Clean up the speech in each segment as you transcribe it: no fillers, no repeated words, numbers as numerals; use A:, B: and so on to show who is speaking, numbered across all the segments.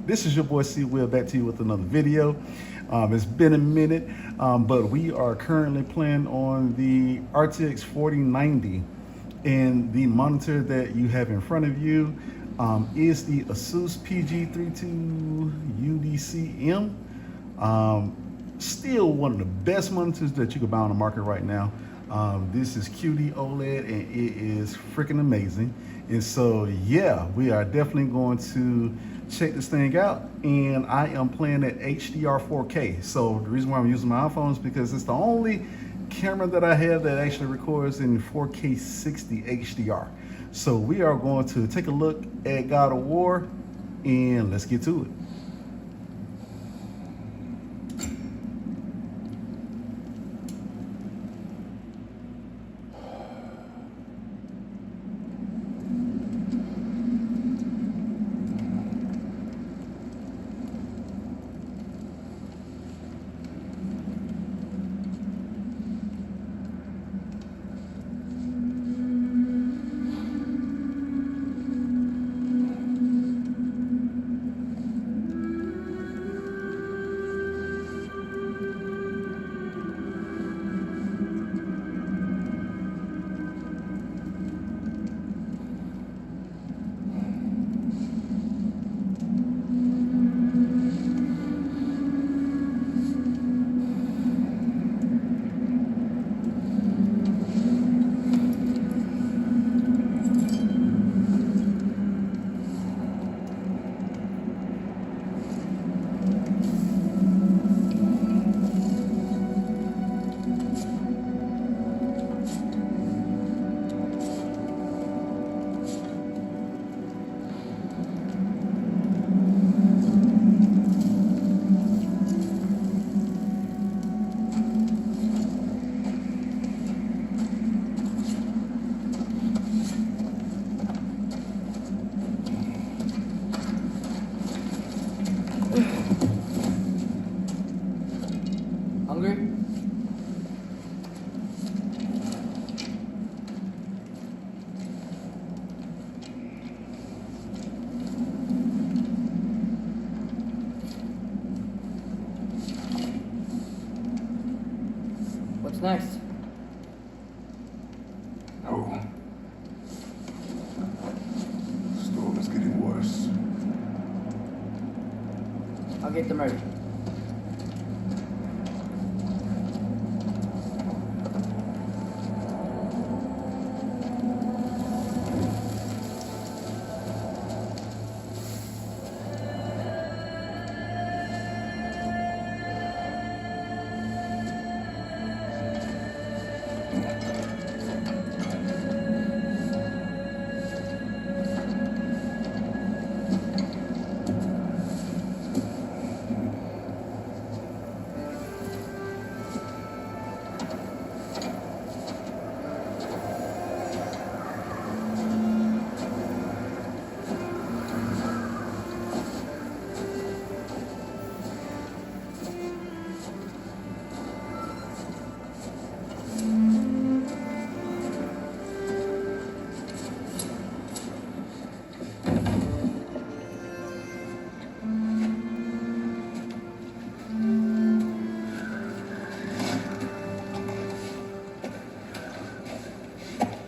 A: This is your boy C Will back to you with another video. It's been a minute, but we are currently playing on the RTX 4090, and the monitor that you have in front of you is the Asus PG32UCDM. Still one of the best monitors that you can buy on the market right now. This is QD OLED and it is freaking amazing. And so yeah, we are definitely going to check this thing out, and I am playing at HDR 4K. So the reason why I'm using my iPhone is because it's the only camera that I have that actually records in 4K 60 HDR. So we are going to take a look at God of War and let's get to it.
B: Hungry? What's next?
C: Oh. The storm is getting worse.
B: I'll get them ready.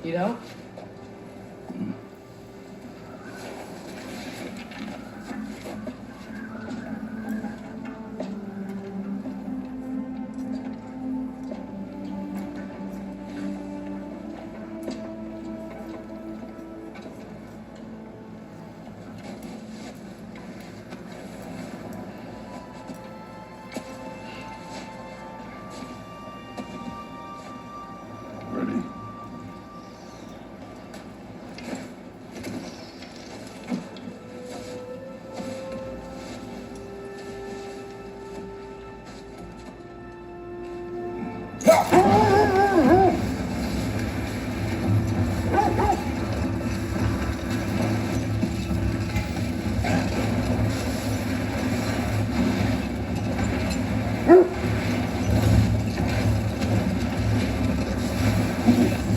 B: Need help?
C: Ready?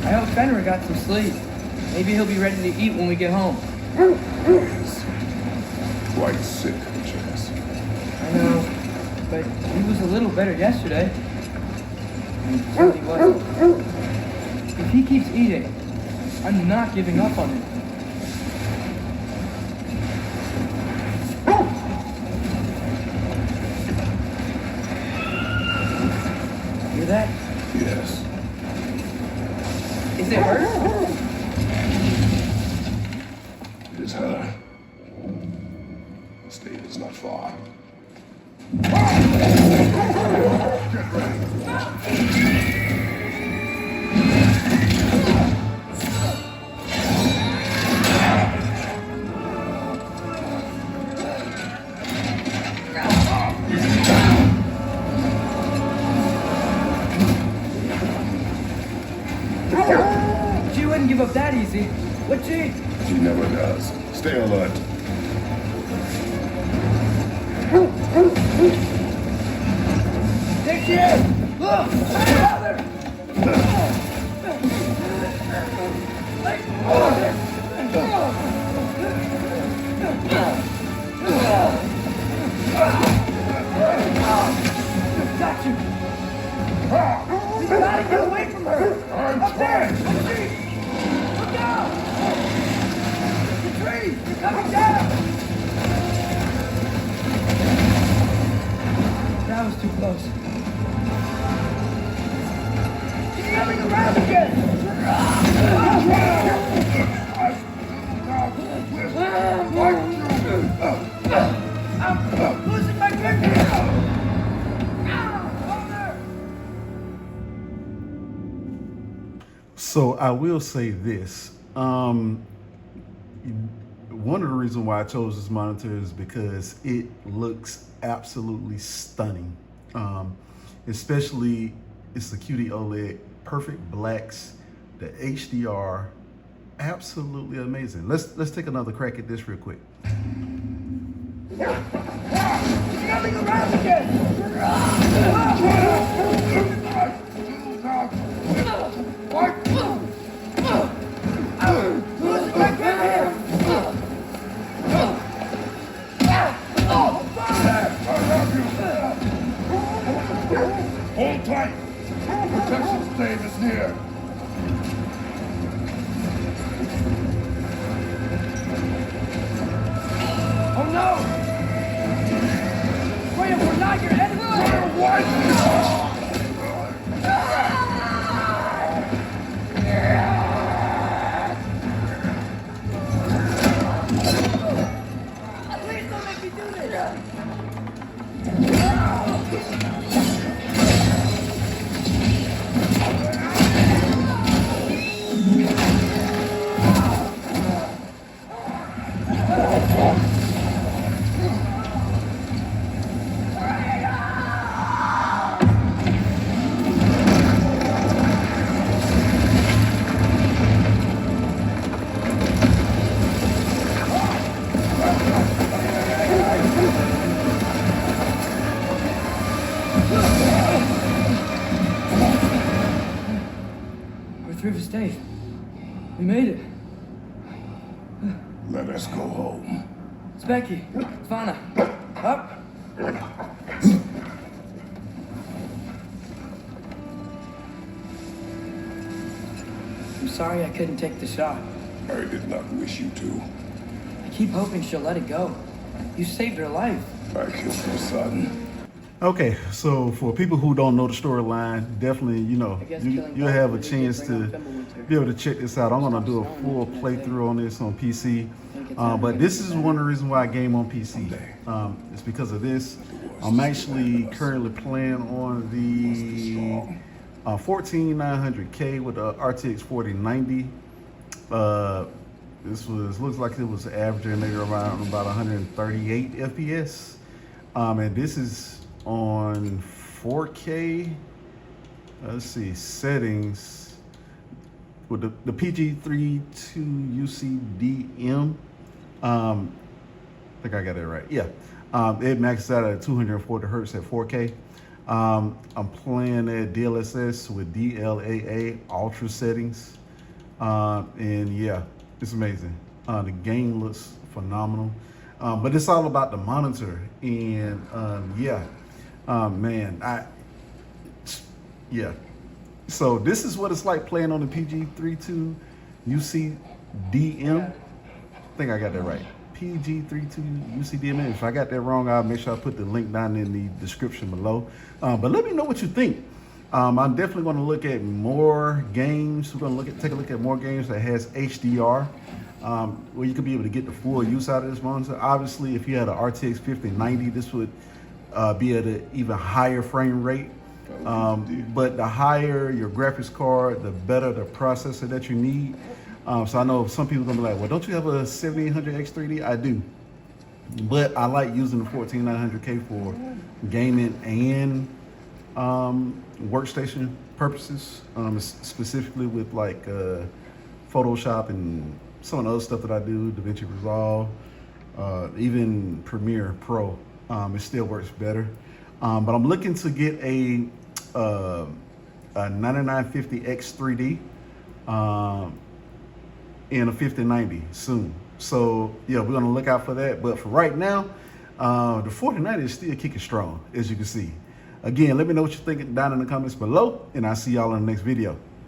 B: I hope Fenrir got some sleep. Maybe he'll be ready to eat when we get home.
C: Quite sick. chance.
B: I know, but he was a little better yesterday. Until he wasn't. If he keeps eating, I'm not giving up on him. Hear that?
C: Yes.
B: Is it her?
C: It is her. The state is not far. Get ready.
B: She wouldn't give up that easy, would she?
C: She never does. Stay alert.
B: There she is! Look! Father! Got you! We gotta get away from her! Up there! The tree! Look out! The tree! You're coming down! That was too close. She's coming around again! I'm losing my grip here!
A: So I will say this. One of the reasons why I chose this monitor is because it looks absolutely stunning. Especially it's the QD OLED, perfect blacks, the HDR, absolutely amazing. Let's take another crack at this real quick.
B: She's coming around again! Losing my grip here!
C: Hold tight. Protection stave is near.
B: Oh no! Graham, we're not your enemy!
C: What?
B: Please don't make me do this! We're through the stage. We made it.
C: Let us go home.
B: It's Becky. Svana. Up. I'm sorry I couldn't take the shot.
C: I did not wish you to.
B: I keep hoping she'll let it go. You saved her life.
C: I killed her son.
A: Okay, so for people who don't know the storyline, definitely, you'll have a chance to be able to check this out. I'm gonna do a full playthrough on this on PC, but this is one of the reasons why I game on PC. It's because of this. I'm actually currently playing on the 14900K with the RTX 4090. Looks like it was averaging maybe around about 138 FPS, and this is on 4K. Let's see, settings with the PG32UCDM. I think I got that right. Yeah, it maxes out at 240 hertz at 4K. I'm playing at DLSS with DLAA ultra settings, and yeah, it's amazing. The game looks phenomenal. But it's all about the monitor, and yeah, man, yeah. So this is what it's like playing on the PG32 UCDM. I think I got that right. PG32 UCDM. If I got that wrong, I'll make sure I put the link down in the description below. But let me know what you think. I'm definitely going to look at more games. We're going to take a look at more games that has HDR, where you could be able to get the full use out of this monitor. Obviously, if you had an RTX 5090, this would be at an even higher frame rate. But the higher your graphics card, the better the processor that you need. So I know some people are gonna be like, well, don't you have a 7800X3D? I do. But I like using the 14900K for gaming and workstation purposes, specifically with like Photoshop and some of the other stuff that I do, DaVinci Resolve, even Premiere Pro. It still works better. But I'm looking to get a 9950X3D and a 5090 soon. So yeah, we're gonna look out for that. But for right now, the 4090 is still kicking strong, as you can see. Again, let me know what you're thinking down in the comments below, and I'll see y'all in the next video.